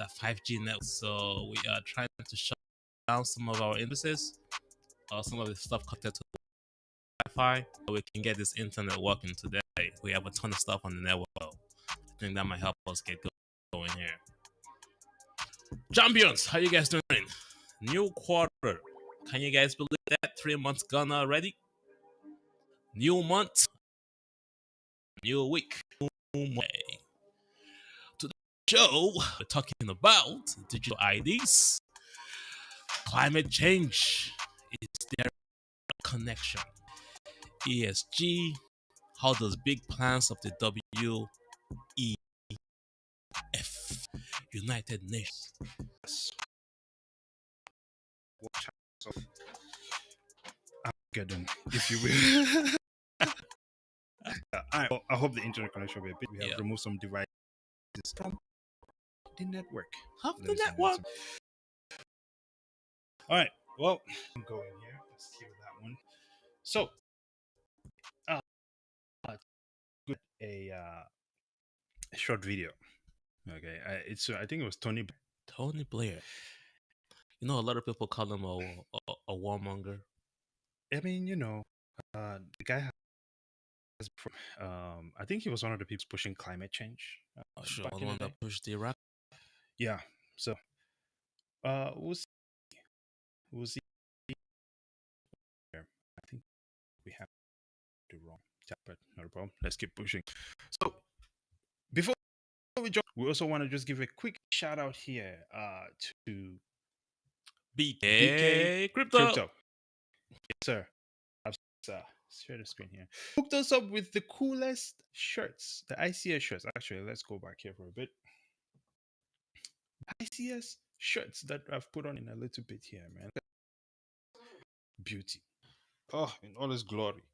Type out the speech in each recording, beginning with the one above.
that 5G network. So we are trying to shut down some of our instances or some of the stuff connected to Wi-Fi, so we can get this internet working today. We have a ton of stuff on the network. I think that might help us get going here. Champions, how you guys doing? New quarter. Can you guys believe that? 3 months gone already. New month, new week, new May. To the show, we're talking about digital IDs, climate change. Is there a connection? ESG. How does big plans of the WEF, United Nations? Armageddon, if you will. I hope the internet connection will be a bit. We have removed some devices from the network. Of the network. All right. Well, I'm going here. Let's hear that one. So, good a short video. Okay, I think it was Tony Blair. You know, a lot of people call him a warmonger. I mean, the guy has. I think he was one of the people pushing climate change. Sure, the one that pushed Iraq. Yeah. So, we'll see. I think we have the wrong chat, but not a problem. Let's keep pushing. So, before we jump, we also want to just give a quick shout out here to BK Crypto. Yes, sir. I've share the screen here. Hooked us up with the coolest shirts, the ICS shirts. Actually, let's go back here for a bit. ICS shirts that I've put on in a little bit here, man. Beauty. Oh, in all its glory.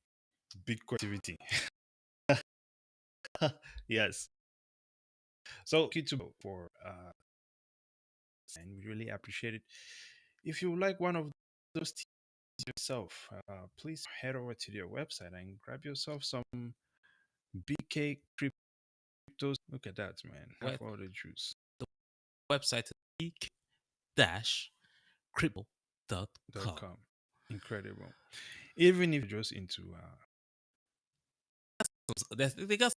Bitcoin activity. Yes. So, thank you to for and we really appreciate it. If you like one of those teas yourself, please head over to their website and grab yourself some BK cryptos. Look at that, man. Have all the juice. The website is bk-crypto.com. Incredible. Even if you're just into they got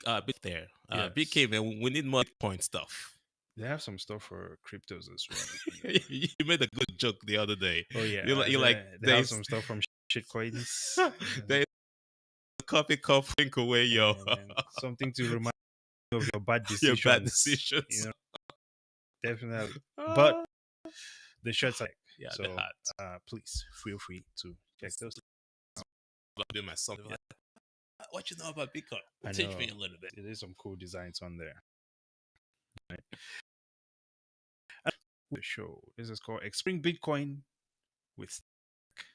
a bit there. Yes. BK, man, we need more Bitcoin stuff. They have some stuff for cryptos as well. You made a good joke the other day. Oh yeah, they have some stuff from shitcoins. They copy link away, yo. Something to remind you of your bad decisions. Your bad decisions. You know, definitely. But the shirts are so please feel free to check those. I'll do my song. What you know about Bitcoin? Teach me a little bit. There's some cool designs on there. Right. The show. This is called Exploring Bitcoin with Stack.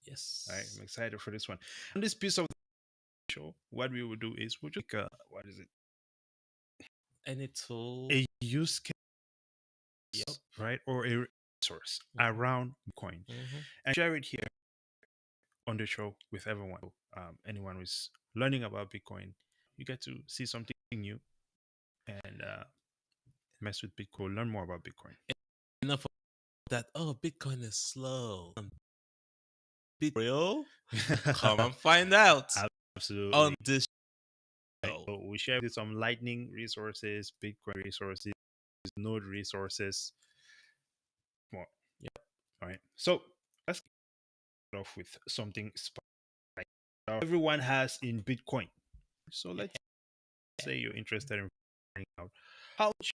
Yes. All right, I'm excited for this one. On this piece of the show, what we will do is we'll just what is it? Any tool. A use case. Yep. Right? Or a resource around Bitcoin. And share it here on the show with everyone. Anyone who's learning about Bitcoin, you get to see something new and mess with Bitcoin, learn more about Bitcoin. Enough of that. Oh, Bitcoin is slow. Real? Come and find out. Absolutely. On this show. So we share with some Lightning resources, Bitcoin resources, Node resources. More. Yep. All right. So let's start off with something everyone has in Bitcoin. So let's say you're interested in finding out how much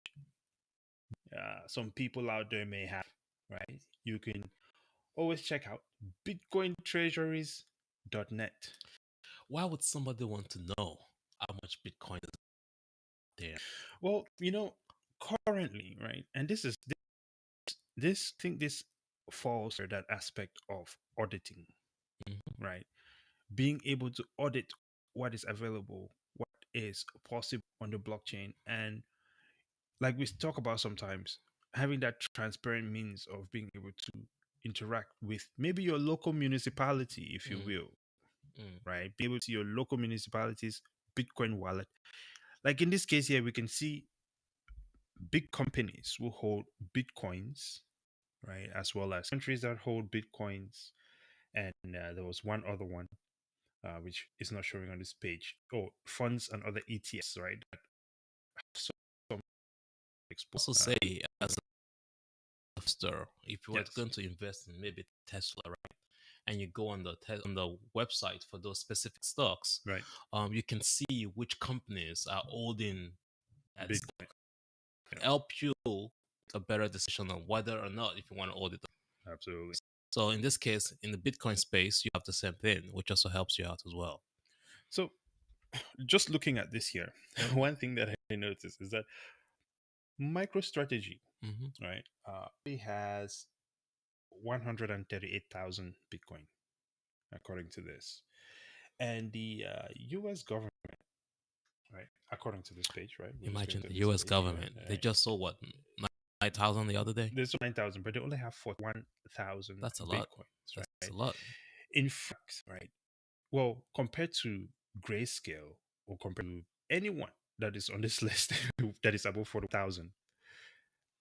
some people out there may have, right? You can always check out bitcointreasuries.net. Why would somebody want to know how much Bitcoin is there? Well, currently, right? And this falls under that aspect of auditing, right? Being able to audit what is available, what is possible on the blockchain, and like we talk about sometimes, having that transparent means of being able to interact with maybe your local municipality, if you will, right? Be able to see your local municipality's Bitcoin wallet. Like in this case here, we can see big companies will hold bitcoins, right, as well as countries that hold bitcoins, and there was one other one which is not showing on this page. Oh, funds and other ETFs, right? So, some expo- Also uh, say as a investor, if you were yes, going to invest in maybe Tesla, right, and you go on the website for those specific stocks, right. you can see which companies are holding that Bitcoin, stock, yeah, help you make a better decision on whether or not if you want to hold it. absolutely. So in this case, in the Bitcoin space, you have the same thing, which also helps you out as well. So, just looking at this here, one thing that I noticed is that MicroStrategy, Hmm. right, it has 138,000 Bitcoin, according to this. And the US government, right, according to this page, right, we're just going Imagine to the this U.S. page, yeah, government; they just sold what 9,000 the other day. there's 9,000, but they only have 41,000 That's a lot. Bitcoins, That's right? a lot. In fact, right, well, compared to Grayscale or compared to anyone that is on this list that is above 40,000,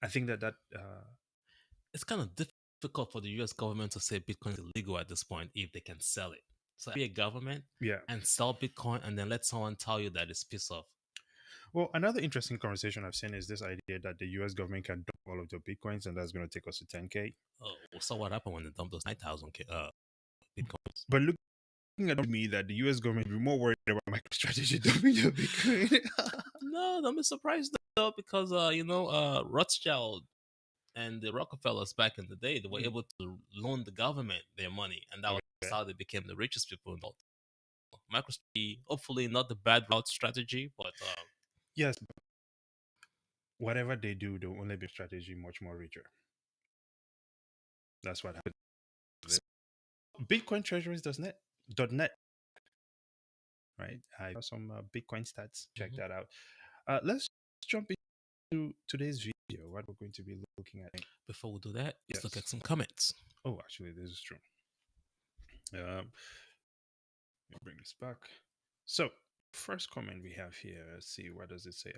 I think that It's kind of difficult for the U.S. government to say Bitcoin is illegal at this point if they can sell it. So be a government yeah. and sell Bitcoin, and then let someone tell you that it's piss off. Well, another interesting conversation I've seen is this idea that the US government can dump all of your Bitcoins and that's going to take us to 10K. Oh, so what happened when they dumped those 9,000 Bitcoins? But looking at me that the US government will be more worried about MicroStrategy dumping your Bitcoin. No, don't be surprised though, because Rothschild and the Rockefellers back in the day, they were Mm, able to loan the government their money, and that was okay. how they became the richest people in the world. MicroStrategy, hopefully not the bad route strategy, but Yes, whatever they do, they'll only be strategy much more richer. That's what happens. Bitcoin Treasuries .net, right? I saw some Bitcoin stats. Check mhm. that out. Let's jump into today's video. What we're going to be looking at. Before we do that, let's look Yes. at some comments. Oh, actually, this is true. Let me bring this back. So, first comment we have here. Let's see. What does it say?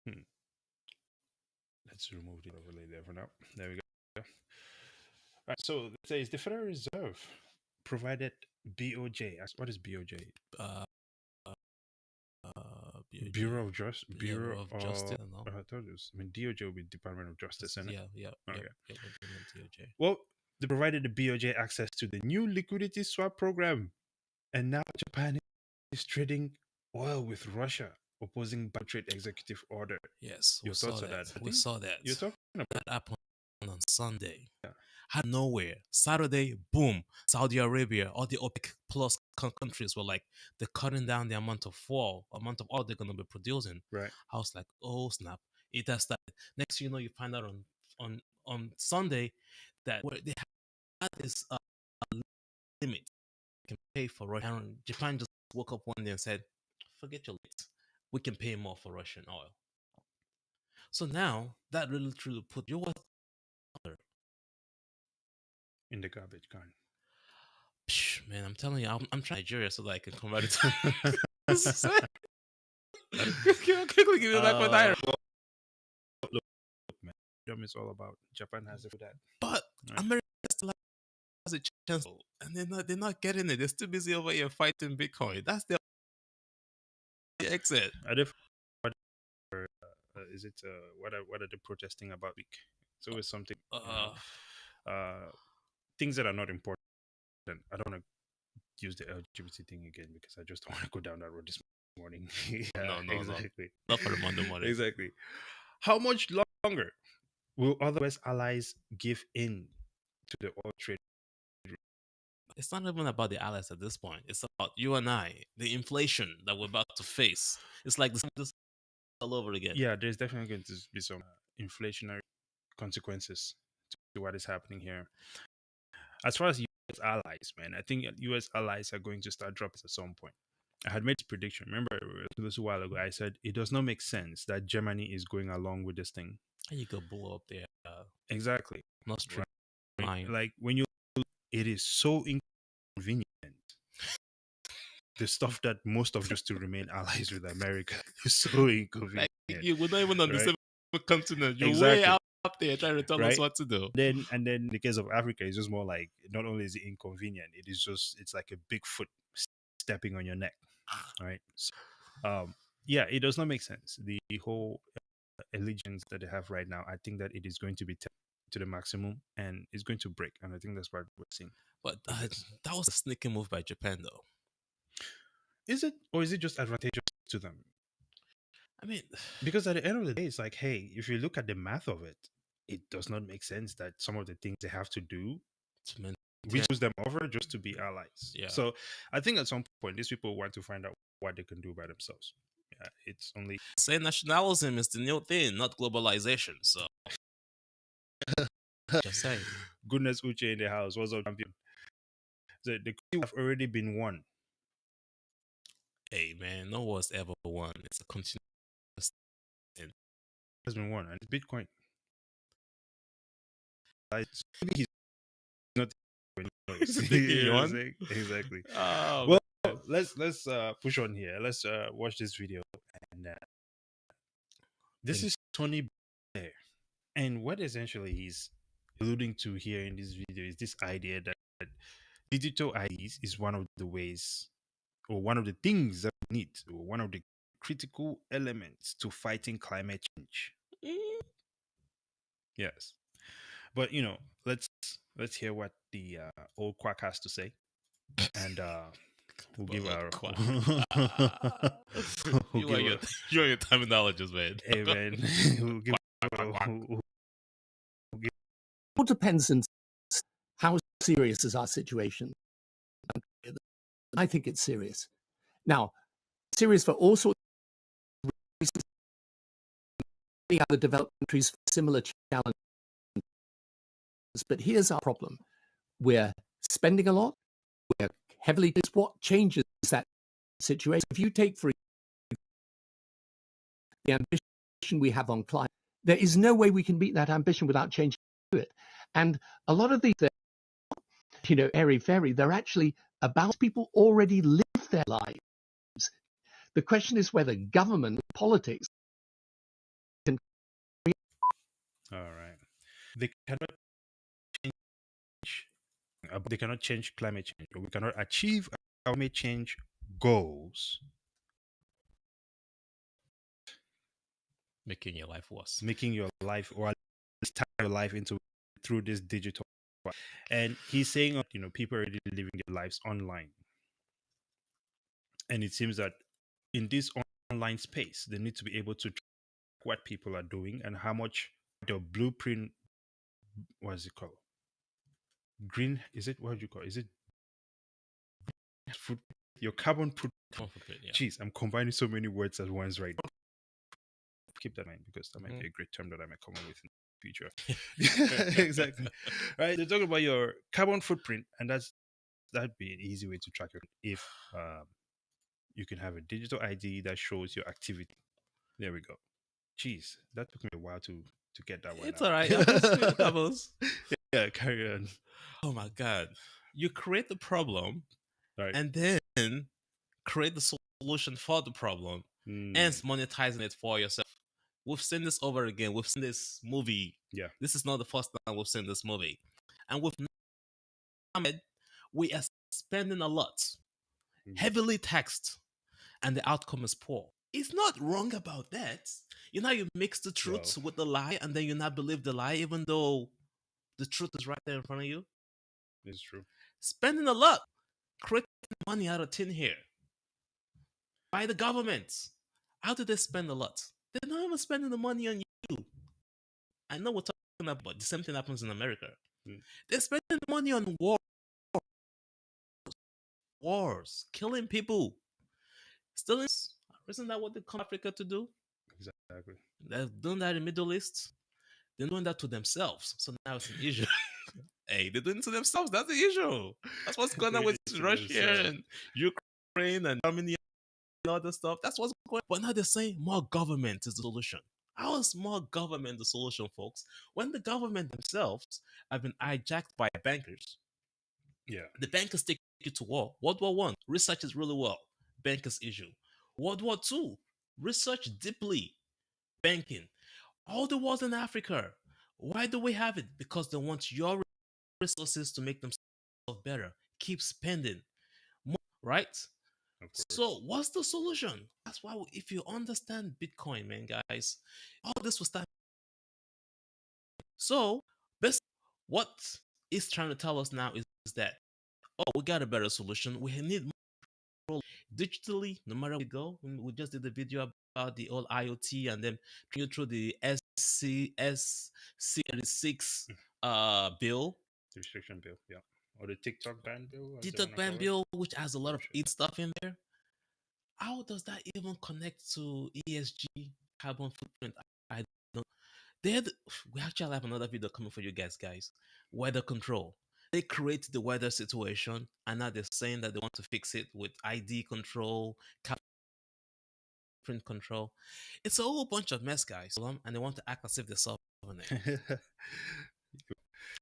Hmm. Let's remove the overlay there for now. There we go. Right, so it says the Federal Reserve provided BOJ. What is BOJ? Uh, BOJ, Bureau of Just yeah, Bureau Bureau of Justice. of. I don't know. I thought it was. I mean, DOJ will be Department of Justice, isn't it? Yeah, yeah, yeah, Okay. yeah. We're doing the DOJ. Well, they provided the BOJ access to the new liquidity swap program, and now Japan is trading oil with Russia, opposing trade executive order. Yes, we Your saw thoughts on that. that? I We think saw you're that. talking about. That happened on Sunday. Yeah. Out of nowhere, Saturday, boom, Saudi Arabia, all the OPEC plus countries were like, they're cutting down the amount of oil they're going to be producing. Right. I was like, oh snap, it has started. Next, you know, you find out on Sunday that they had this limit you can pay for Russia. And Japan just woke up one day and said, forget your limit. We can pay more for Russian oil. So now that really truly put US dollar. In the garbage can. Man, I'm telling you, I'm trying Nigeria so that I can convert it to. Quickly give me back my naira. Well, look, man, freedom is all about. Japan has it for that. But Right. America still has a chance, and they're not getting it. They're still busy over here fighting Bitcoin. That's their exit. Are they? Is it? What are they protesting about? It's always something. Uh, Uh, things that are not important. I don't want to use the LGBT thing again because I just don't want to go down that road this morning. Yeah, no, no, no, exactly. not for the Monday morning. Exactly. How much longer will other West allies give in to the oil trade? It's not even about the allies at this point. It's about you and I, the inflation that we're about to face. It's like this all over again. Yeah, there's definitely going to be some inflationary consequences to what is happening here. As far as US allies, man, I think US allies are going to start dropping at some point. I had made this prediction. Remember, this a while ago, I said it does not make sense that Germany is going along with this thing. And you go blow up there. Exactly. Not stream Right. line. Like when you, it is so inconvenient the stuff that most of just to remain allies with America is so inconvenient, Like you would not even on the right? same continent. You're way Exactly, out there trying to tell us right? what to do. And then in the case of Africa, it's just more like not only is it inconvenient, it is just it's like a big foot stepping on your neck, right? So, yeah, it does not make sense. The whole allegiance that they have right now, I think that it is going to be to the maximum and it's going to break. And I think that's what we're seeing But with this. that was a sneaky move by Japan, though. Is it, or is it just advantageous to them? I mean, Because at the end of the day, it's like, hey, if you look at the math of it, it does not make sense that some of the things they have to do, to maintain, we choose them over just to be allies. yeah. So I think at some point, these people want to find out what they can do by themselves. Yeah, it's only Say nationalism is the new thing, not globalization. So just say, goodness Uche in the house. What's up, champion? The coup have already been won. hey man, no war's ever won. It's a continuous thing. Has been won, and it's Bitcoin. Maybe he's not. Is it thinking you won? Exactly. Oh, Well, man. let's push on here. Let's watch this video. And this is Tony Blair, and what essentially he's alluding to here in this video is this idea that digital IDs is one of the ways, or one of the things that we need, or one of the critical elements to fighting climate change. Mm. Yes, but let's hear what the old quack has to say, and we'll give our Quack. we'll you are give your our, you are your terminologies, man. hey man, we'll give Quack, quack. we'll give It all depends on how serious is our situation. I think it's serious. Now, serious for all sorts of reasons. Many other developed countries face similar challenges. But here's our problem. We're spending a lot. We're heavily. What changes that situation? If you take, for example, the ambition we have on climate, there is no way we can meet that ambition without changing it. And a lot of these, airy-fairy, they're actually about people already live their lives. The question is whether government, politics, can. all right. They cannot change. They cannot change climate change, or we cannot achieve climate change goals, Making your life worse. making your life, or at least turn your life into through this digital. And he's saying, people are already living their lives online, and it seems that in this online space, they need to be able to track what people are doing and how much their blueprint. What is it called? Green? Is it, what do you call it? Is it food? Your carbon footprint. Yeah. Jeez, I'm combining so many words at once right now. Keep that in mind, because that might be a great term that I might come up with in the future. Exactly. Right. They're talking about your carbon footprint, and that'd be an easy way to track it if you can have a digital ID that shows your activity. There we go. Jeez, that took me a while to get that one. It's all right. It happens. Yeah, carry on. Oh my God. You create the problem, Right. and then create the solution for the problem, and monetizing it for yourself. We've seen this over again. We've seen this movie. Yeah. This is not the first time we've seen this movie. And we are spending a lot, heavily taxed, and the outcome is poor. It's not wrong about that. You mix the truth with the lie, and then you not believe the lie, even though the truth is right there in front of you. It's true. Spending a lot, creating money out of thin hair by the government. How do they spend a lot? They're not even spending the money on you. I know we're talking about the same thing happens in America. They're spending the money on wars, killing people, stealing. Isn't that what they come to Africa to do? Exactly. They're doing that in the Middle East. They're doing that to themselves. So now it's an issue. Hey, they're doing it to themselves. That's the issue. That's what's going on with Russia and Ukraine and Germany and all this stuff. That's what's going on. But now they're saying more government is the solution. How is more government the solution, folks? When the government themselves have been hijacked by bankers. Yeah. The bankers take you to war. World War I. Research is really well. bankers issue. World War II, research deeply banking. All the wars in Africa. Why do we have it? Because they want your resources to make themselves better. Keep spending more, right? Of So course. what's the solution? That's why if you understand Bitcoin, man, guys, all this will start. So best what it's trying to tell us now is that we got a better solution. We need more digitally, no matter where we go. We just did the video about the old IoT and then you through the SC36 bill, The restriction bill, yeah. Or the TikTok ban bill, as they TikTok want to ban call it. bill, which has a lot Very of sure. it stuff in there. How does that even connect to ESG carbon footprint? I don't. We actually have another video coming for you guys. Weather control. They create the weather situation, and now they're saying that they want to fix it with ID control, carbon footprint control. It's a whole bunch of mess, guys, and they want to act as if they're solving it.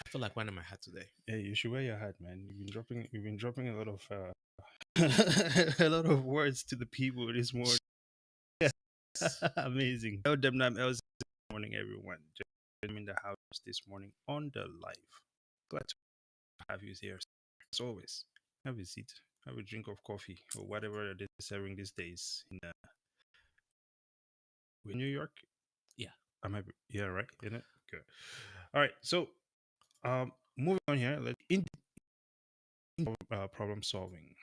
I feel like wearing my hat today. Hey, you should wear your hat, man. You've been dropping a lot of a lot of words to the people this morning. Amazing. Tell them that else this morning, everyone. Just I'm in the house this morning on the live. Glad to have you here. As always, have a seat, have a drink of coffee or whatever they're serving these days in New York. Yeah. Yeah, right. Isn't it? Good. All right. So, moving on here. Let's problem solving.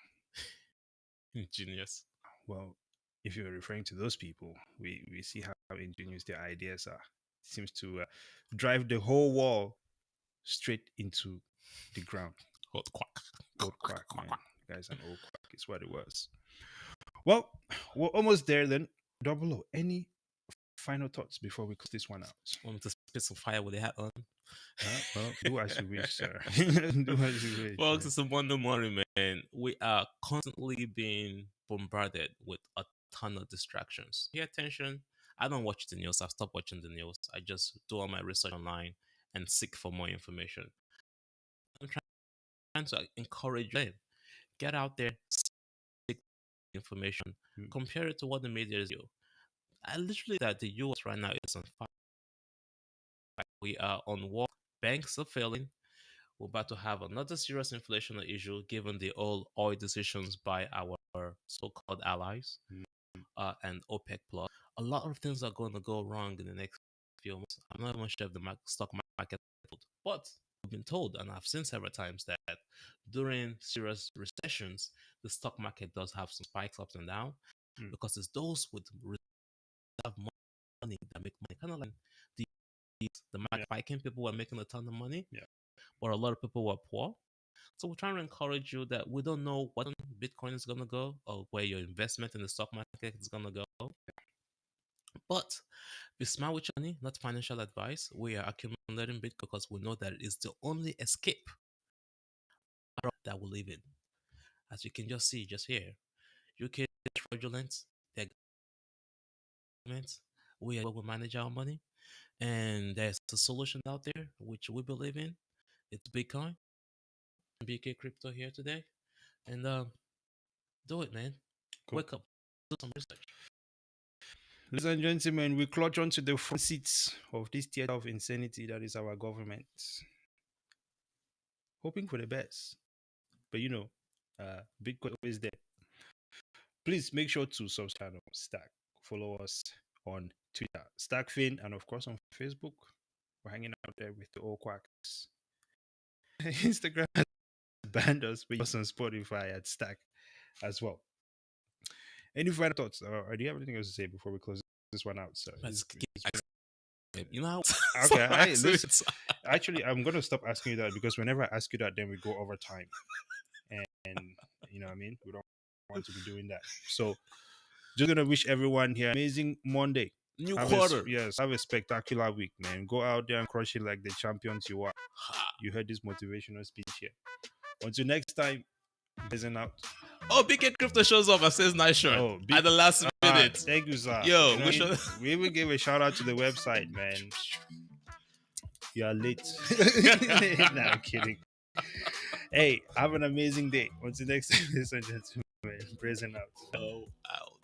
Genius. Well, if you're referring to those people, we see how ingenious their ideas are. Seems to drive the whole wall straight into the ground. Old quack. Old quack, man. Guy's an old quack. Is what it was. Well, we're almost there then. Double O, any final thoughts before we close this one out? Want me to spit some fire with the hat on? Well, do as you wish, sir. Do as you wish. Folks, Man. it's a Monday morning, man. We are constantly being bombarded with a ton of distractions. Pay attention. I don't watch the news. I've stopped watching the news. I just do all my research online and seek for more information. I'm trying to encourage them. Get out there, seek information, Mm. compare it to what the media is doing. I literally that the US right now is on fire. We are on war. Banks are failing. We're about to have another serious inflation issue given the oil decisions by our so-called allies Mm. and OPEC plus. A lot of things are going to go wrong in the next few months. I'm not even sure if the stock market, but I've been told, and I've seen several times that during serious recessions, the stock market does have some spikes up and down Mm. because it's those with reserve money that make money. Kind of like the the market spiking, people were making a ton of money, Yeah. but a lot of people were poor. So we're trying to encourage you that we don't know what Bitcoin is going to go or where your investment in the stock market is going to go. But be smart with your money, not financial advice. We are accumulating Bitcoin because we know that it is the only escape that we live in. As you can just see, just here, UK is fraudulent. They're government. We are where we manage our money. And there's a solution out there which we believe in. It's Bitcoin. BK Crypto here today. And do it, man. Cool. Wake up. Do some research. Ladies and gentlemen, we clutch onto the front seats of this theater of insanity that is our government. Hoping for the best. But Bitcoin is there. Please make sure to subscribe on Stack. Follow us on Twitter, StackFin, and of course on Facebook. We're hanging out there with the old quacks. Instagram has banned us, but also on Spotify at Stack as well. Any final thoughts? Or do you have anything else to say before we close this one out, sir? You know, Okay, listen. Actually, I'm gonna stop asking you that because whenever I ask you that, then we go over time, and you know what I mean. We don't want to be doing that. So, just gonna wish everyone here amazing Monday. New quarter. Have a spectacular week, man. Go out there and crush it like the champions you are. You heard this motivational speech here. Until next time, isn't out. Oh, BK Crypto shows up and says nice shirt at the last minute. Thank you, sir. Yo, we even gave a shout out to the website, man. You are late. Nah, I'm kidding. Hey, have an amazing day. Until next time, ladies and gentlemen. Brazen out. Oh, out.